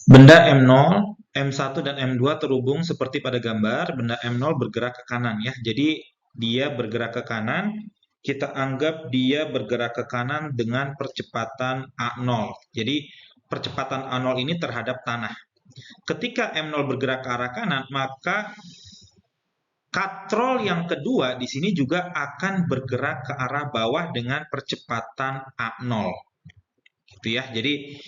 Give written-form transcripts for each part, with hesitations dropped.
Benda M0, M1 dan M2 terhubung seperti pada gambar. Benda M0 bergerak ke kanan ya. Jadi dia bergerak ke kanan. Kita anggap dia bergerak ke kanan dengan percepatan A0. Jadi percepatan A0 ini terhadap tanah. Ketika M0 bergerak ke arah kanan, maka katrol yang kedua di sini juga akan bergerak ke arah bawah dengan percepatan A0. Gitu ya. Jadi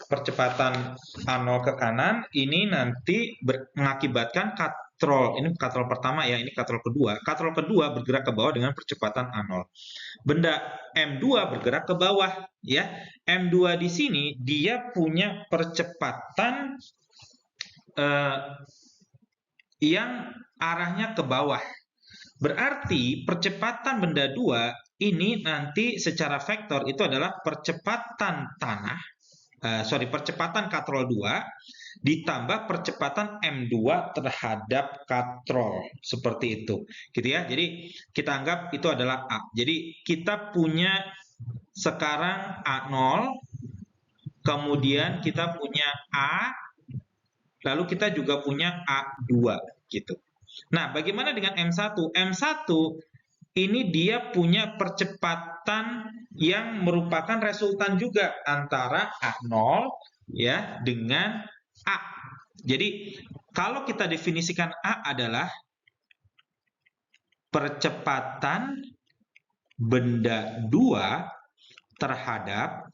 percepatan A0 ke kanan ini nanti mengakibatkan katrol, ini katrol pertama ya, ini katrol kedua. Katrol kedua bergerak ke bawah dengan percepatan A0. Benda M2 bergerak ke bawah ya. M2 di sini dia punya percepatan yang arahnya ke bawah. Berarti percepatan benda 2 ini nanti secara vektor itu adalah percepatan tanah, percepatan katrol 2 ditambah percepatan M2 terhadap katrol. Seperti itu. Gitu ya. Jadi kita anggap itu adalah A. Jadi kita punya sekarang A0, kemudian kita punya A, lalu kita juga punya A2 gitu. Nah, bagaimana dengan M1? M1 ini dia punya percepatan yang merupakan resultan juga antara A0 ya dengan A. Jadi kalau kita definisikan A adalah percepatan benda 2 terhadap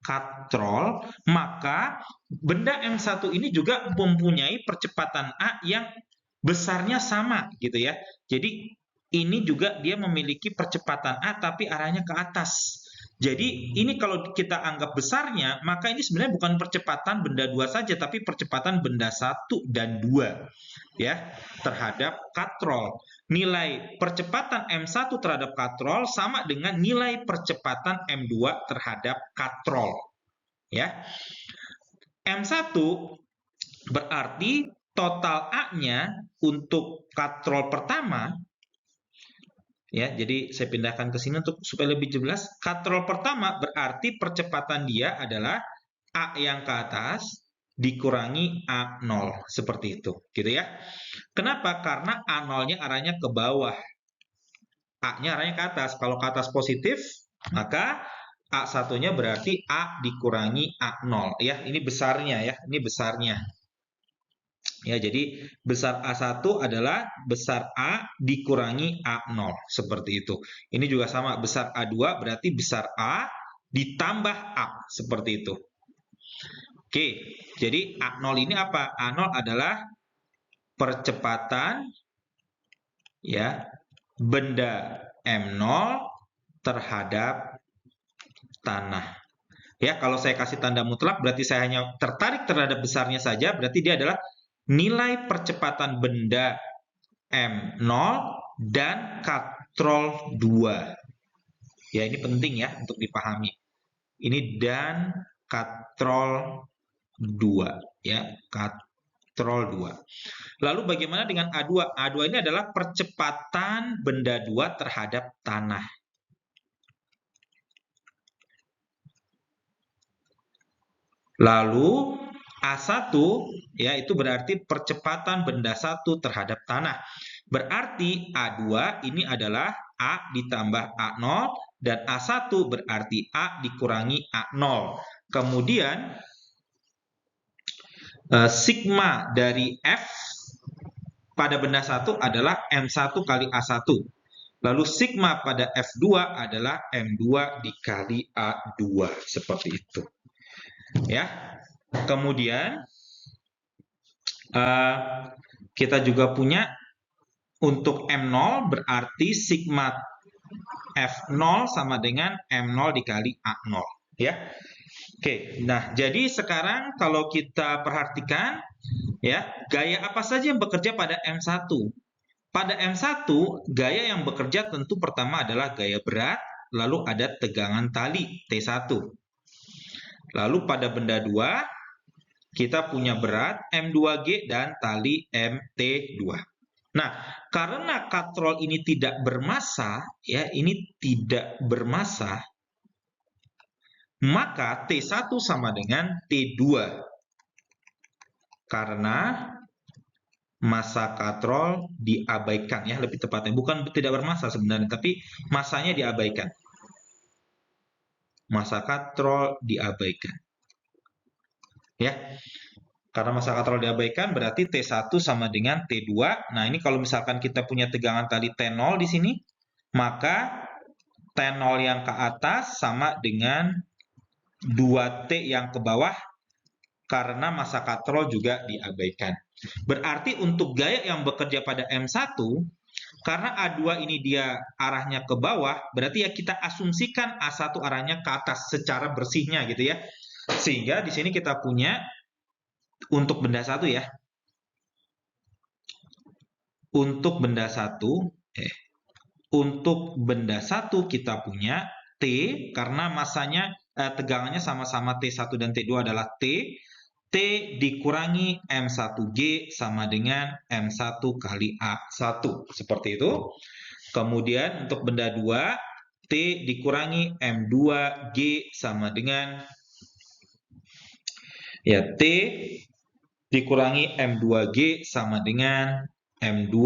katrol, maka benda M1 ini juga mempunyai percepatan A yang besarnya sama gitu ya. Jadi ini juga dia memiliki percepatan A tapi arahnya ke atas. Jadi ini kalau kita anggap besarnya, maka ini sebenarnya bukan percepatan benda 2 saja, tapi percepatan benda 1 dan 2 ya terhadap katrol. Nilai percepatan M1 terhadap katrol sama dengan nilai percepatan M2 terhadap katrol. Ya. M1 berarti total A-nya untuk katrol pertama ya, jadi saya pindahkan ke sini untuk supaya lebih jelas. Katrol pertama berarti percepatan dia adalah A yang ke atas dikurangi A0 seperti itu, gitu ya. Kenapa? Karena A0-nya arahnya ke bawah. A-nya arahnya ke atas. Kalau ke atas positif, maka A1-nya berarti A dikurangi A0 ya. Ini besarnya ya, ini besarnya. Ya, jadi besar A1 adalah besar A dikurangi A0 seperti itu. Ini juga sama, besar A2 berarti besar A ditambah A seperti itu. Oke, jadi A0 ini apa? A0 adalah percepatan ya benda M0 terhadap tanah. Ya, kalau saya kasih tanda mutlak berarti saya hanya tertarik terhadap besarnya saja, berarti dia adalah nilai percepatan benda M0 dan katrol 2. Ya, ini penting ya untuk dipahami. Ini dan katrol 2 ya, katrol 2. Lalu bagaimana dengan A2? A2 ini adalah percepatan benda 2 terhadap tanah. Lalu A1 ya itu berarti percepatan benda 1 terhadap tanah. Berarti A2 ini adalah A ditambah A0 dan A1 berarti A dikurangi A0. Kemudian sigma dari F pada benda 1 adalah M1 kali A1. Lalu sigma pada F2 adalah M2 dikali A2 seperti itu. Ya. Kemudian kita juga punya untuk M0 berarti sigma F0 sama dengan M0 dikali A0 ya. Oke, nah jadi sekarang kalau kita perhatikan ya, gaya apa saja yang bekerja pada M1? Pada M1, gaya yang bekerja tentu pertama adalah gaya berat, lalu ada tegangan tali T1. Lalu pada benda 2 kita punya berat M2G dan tali MT2. Nah, karena katrol ini tidak bermassa, ya, ini tidak bermassa, maka T1 sama dengan T2. Karena massa katrol diabaikan, ya, lebih tepatnya. Bukan tidak bermassa sebenarnya, tapi massanya diabaikan. Massa katrol diabaikan. Ya, karena massa katrol diabaikan berarti T1 sama dengan T2. Nah, ini kalau misalkan kita punya tegangan tadi T0 di sini, maka T0 yang ke atas sama dengan 2T yang ke bawah karena massa katrol juga diabaikan. Berarti untuk gaya yang bekerja pada M1, karena A2 ini dia arahnya ke bawah, berarti ya kita asumsikan A1 arahnya ke atas secara bersihnya gitu ya. Sehingga di sini kita punya untuk benda satu ya. Untuk benda satu kita punya T karena masanya tegangannya sama-sama T1 dan T2 adalah T. T dikurangi M1G sama dengan M1 kali A1. Seperti itu. Kemudian untuk benda 2, T dikurangi M2G sama dengan ya T dikurangi M2G sama dengan M2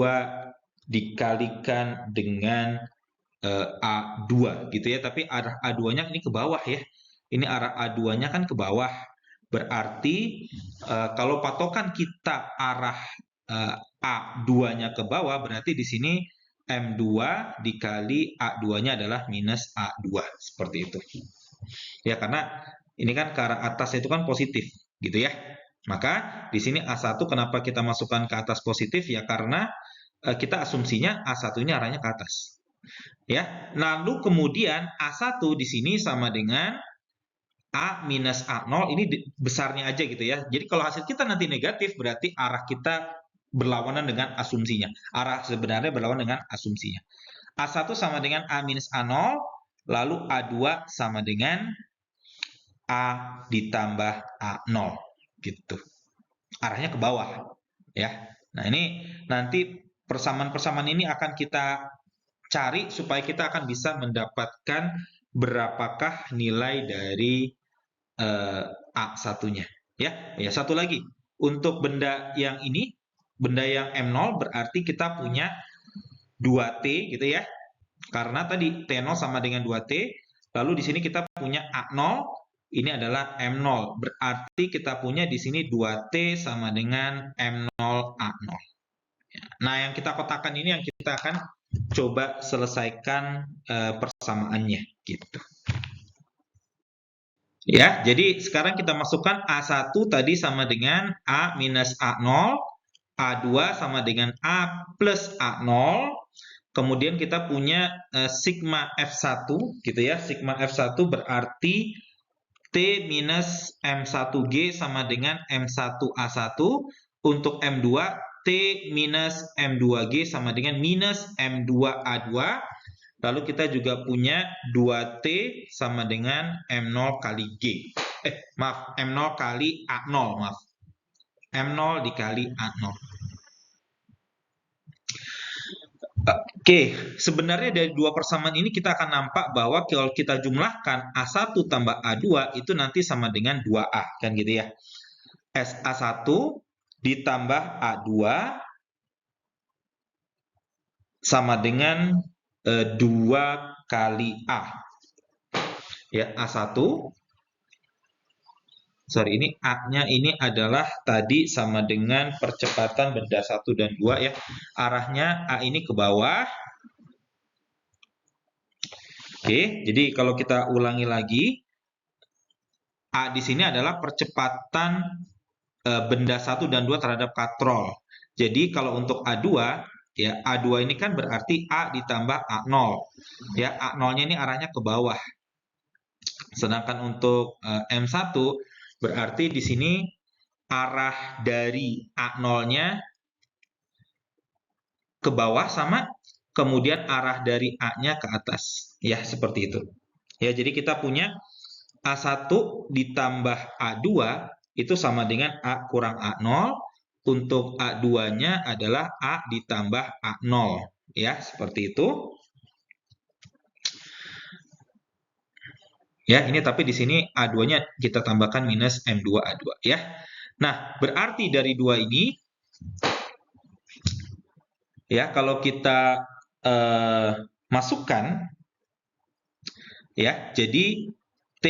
dikalikan dengan A2 gitu ya. Tapi arah A2-nya ini ke bawah ya. Ini arah A2-nya kan ke bawah. Berarti kalau patokan kita arah A2-nya ke bawah, berarti di sini M2 dikali A2-nya adalah minus A2. Seperti itu. Ya, karena ini kan ke arah atas itu kan positif, gitu ya. Maka di sini A1 kenapa kita masukkan ke atas positif? Ya karena kita asumsinya A1 ini arahnya ke atas. Ya, lalu kemudian A1 di sini sama dengan A minus A0, ini besarnya aja gitu ya. Jadi kalau hasil kita nanti negatif, berarti arah kita berlawanan dengan asumsinya. Arah sebenarnya berlawanan dengan asumsinya. A1 sama dengan A minus A0, lalu A2 sama dengan A ditambah A0. Gitu. Arahnya ke bawah. Ya. Nah, ini nanti persamaan-persamaan ini akan kita cari supaya kita akan bisa mendapatkan berapakah nilai dari A1-nya. Ya, satu lagi. Untuk benda yang ini, benda yang M0 berarti kita punya 2T gitu ya. Karena tadi T0 sama dengan 2T, lalu di sini kita punya A0, ini adalah M0. Berarti kita punya di sini 2T sama dengan M0 A0. Nah, yang kita kotakkan ini yang kita akan coba selesaikan persamaannya gitu. Ya, jadi sekarang kita masukkan A1 tadi sama dengan A minus A0, A2 sama dengan A plus A0, kemudian kita punya sigma F1 gitu ya. Sigma F1 berarti T minus M1G sama dengan M1A1. Untuk M2, T minus M2G sama dengan minus M2A2. Lalu kita juga punya 2T sama dengan M0 kali G. Maaf, M0 kali A0, maaf. M0 dikali A0. Oke, sebenarnya dari dua persamaan ini kita akan nampak bahwa kalau kita jumlahkan A1 tambah A2 itu nanti sama dengan 2A, kan gitu ya. SA1 ditambah A2 sama dengan 2 kali A. Ya, A1. Sorry, ini A-nya ini adalah tadi sama dengan percepatan benda 1 dan 2 ya. Arahnya A ini ke bawah. Oke, jadi kalau kita ulangi lagi, A di sini adalah percepatan benda 1 dan 2 terhadap katrol. Jadi kalau untuk A2, ya A2 ini kan berarti A ditambah A0. Ya, A0-nya ini arahnya ke bawah. Sedangkan untuk M1 berarti di sini arah dari A0-nya ke bawah sama kemudian arah dari A-nya ke atas. Ya, seperti itu. Ya, jadi kita punya A1 ditambah A2 itu sama dengan A kurang A0. Untuk A2-nya adalah A ditambah A0. Ya, seperti itu. Ya, ini tapi di sini A2-nya kita tambahkan minus M2A2 ya. Nah, berarti dari 2 ini ya, kalau kita masukkan ya, jadi T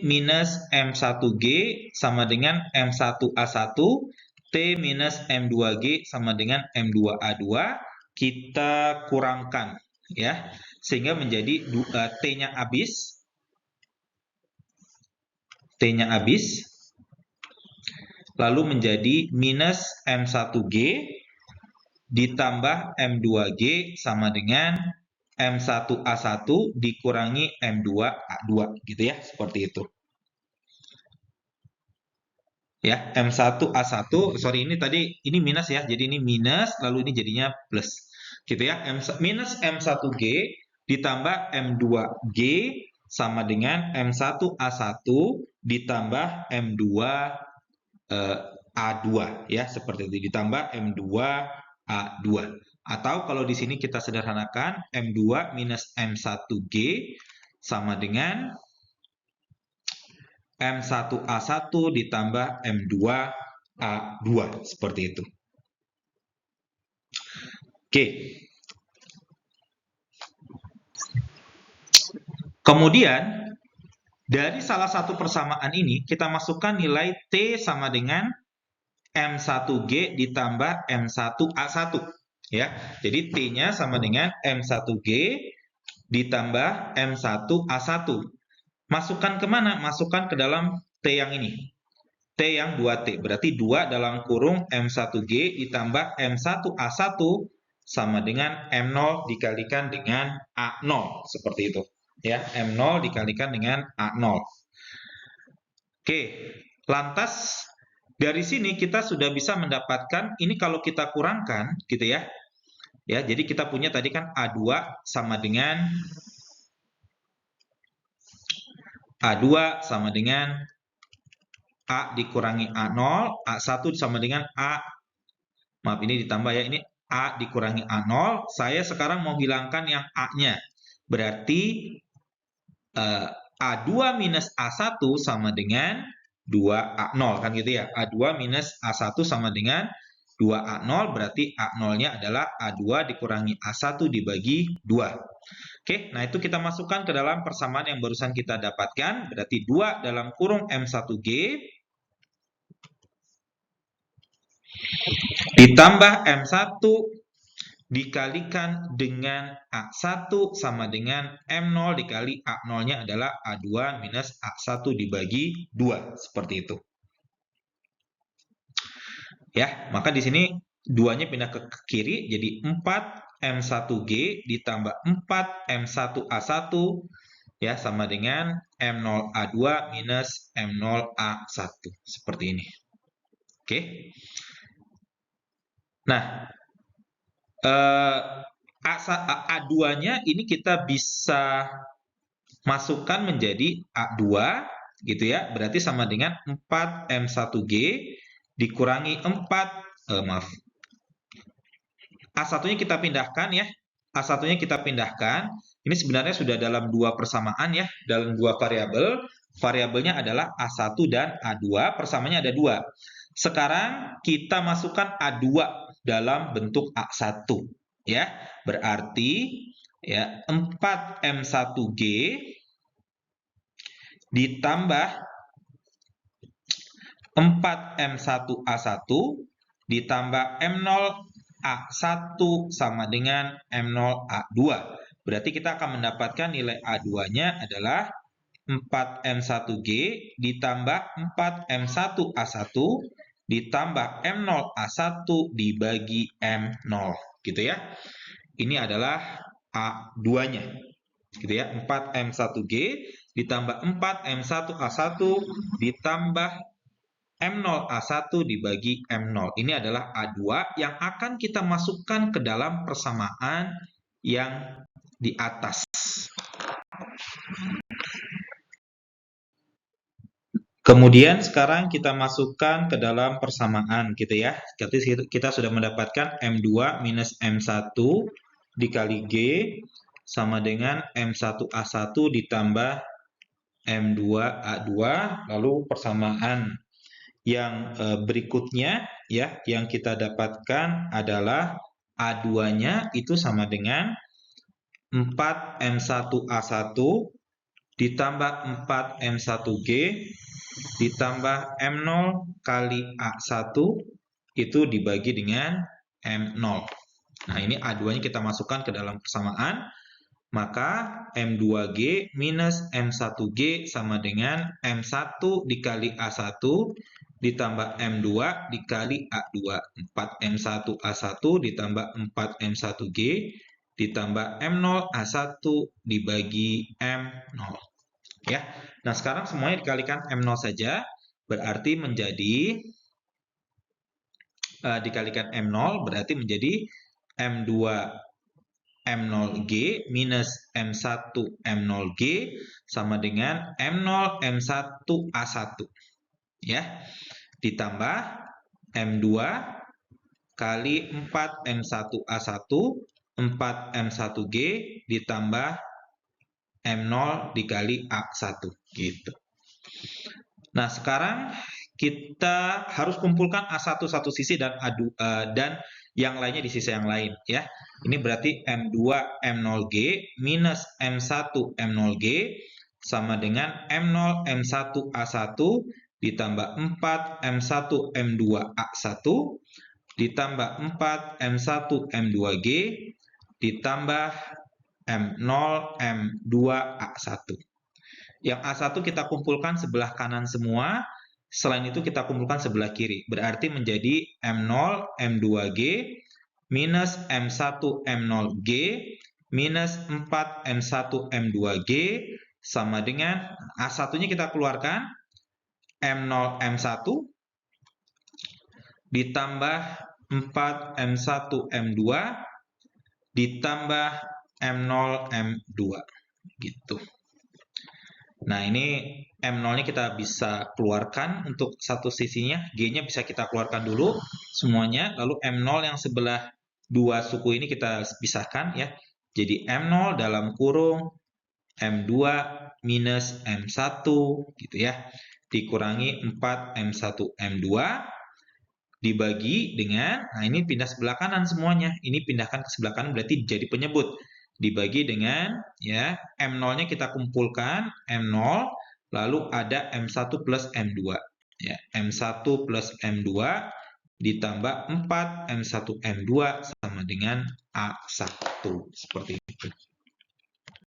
minus M1G sama dengan M1A1, T minus M2G sama dengan M2A2, kita kurangkan ya, sehingga menjadi T-nya habis. T-nya habis, lalu menjadi minus M1G ditambah M2G sama dengan M1A1 dikurangi M2A2 gitu ya, seperti itu. Ya, M1A1, sorry ini tadi ini minus ya, jadi ini minus lalu ini jadinya plus. Gitu ya, minus M1G ditambah M2G sama dengan M1A1 ditambah M2A2 ya, seperti itu, ditambah M2A2. Atau kalau di sini kita sederhanakan M2 minus M1G sama dengan M1A1 ditambah M2A2 seperti itu. Oke. Kemudian dari salah satu persamaan ini kita masukkan nilai T sama dengan M1G ditambah M1A1 ya. Jadi T-nya sama dengan M1G ditambah M1A1. Masukkan kemana? Masukkan ke dalam T yang ini. T yang 2T. Berarti 2 dalam kurung M1G ditambah M1A1 sama dengan M0 dikalikan dengan A0. Seperti itu. Ya, M0 dikalikan dengan A0. Oke, lantas dari sini kita sudah bisa mendapatkan, ini kalau kita kurangkan gitu ya. Ya, jadi kita punya tadi kan A2 sama dengan A2 sama dengan A dikurangi A0, A1 sama dengan A, maaf ini ditambah ya, ini A dikurangi A0, saya sekarang mau hilangkan yang A-nya. Berarti A2 minus A1 sama dengan 2A0 kan gitu ya. A2 minus A1 sama dengan 2A0, berarti A0-nya adalah A2 dikurangi A1 dibagi 2. Oke, nah itu kita masukkan ke dalam persamaan yang barusan kita dapatkan. Berarti 2 dalam kurung M1G ditambah M1 dikalikan dengan A1 sama dengan M0 dikali A0-nya adalah A2 minus A1 dibagi 2. Seperti itu. Ya, maka di sini 2-nya pindah ke kiri jadi 4 M1G ditambah 4 M1A1 ya sama dengan M0A2 minus M0A1 seperti ini. Oke. Nah, A2-nya ini kita bisa masukkan menjadi A2 gitu ya. Berarti sama dengan 4 M1G dikurangi 4 maaf. A1-nya kita pindahkan ya. A1-nya kita pindahkan. Ini sebenarnya sudah dalam dua persamaan ya, dalam dua variabel. Variabelnya adalah A1 dan A2, persamaannya ada 2. Sekarang kita masukkan A2 dalam bentuk A1 ya. Berarti ya 4 M1G ditambah 4 M1A1 ditambah M0A1 sama dengan M0A2. Berarti kita akan mendapatkan nilai A2-nya adalah 4 M1G ditambah 4 M1A1 ditambah M0A1 dibagi M0 gitu ya. Ini adalah A2-nya. Gitu ya, 4 M1G ditambah 4 M1A1 ditambah M0A1 dibagi M0. Ini adalah A2 yang akan kita masukkan ke dalam persamaan yang di atas. Kemudian sekarang kita masukkan ke dalam persamaan gitu ya. Jadi kita sudah mendapatkan M2 minus M1 dikali G sama dengan M1A1 ditambah M2A2, lalu persamaan yang berikutnya ya yang kita dapatkan adalah A2-nya itu sama dengan 4M1A1 ditambah 4M1G ditambah M0 kali A1 itu dibagi dengan M0. Nah, ini A2-nya kita masukkan ke dalam persamaan. Maka M2G minus M1G sama dengan M1 dikali A1 ditambah M2 dikali A2. 4M1A1 ditambah 4M1G ditambah M0 A1 dibagi M0. Ya. Nah, sekarang semuanya dikalikan M0 saja. Berarti menjadi dikalikan M0 berarti menjadi M2 M0G minus M1 M0G sama dengan M0 M1 A1 ya, ditambah M2 kali 4 M1 A1 4 M1G ditambah M0 dikali A1 gitu. Nah, sekarang kita harus kumpulkan A1 satu sisi dan dan yang lainnya di sisi yang lain ya. Ini berarti M2 M0G minus M1 M0G sama dengan M0 M1 A1 ditambah 4 M1 M2 A1 ditambah 4 M1 M2G ditambah M0 M2 A1. Yang A1 kita kumpulkan sebelah kanan semua, selain itu kita kumpulkan sebelah kiri. Berarti menjadi M0 M2G minus M1 M0G minus 4 M1 M2G sama dengan A1-nya kita keluarkan M0 M1 ditambah 4 M1 M2 ditambah M0 M2 gitu. Nah, ini M0-nya kita bisa keluarkan untuk satu sisinya, G-nya bisa kita keluarkan dulu semuanya, lalu M0 yang sebelah dua suku ini kita pisahkan ya. Jadi M0 dalam kurung M2 minus M1 gitu ya, dikurangi 4 M1 M2 dibagi dengan, nah ini pindah sebelah kanan semuanya, ini pindahkan ke sebelah kanan berarti jadi penyebut. Dibagi dengan ya M0-nya kita kumpulkan M0 lalu ada M1 plus M2 ya, M1 plus M2 ditambah 4 M1 M2 sama dengan A1 seperti itu.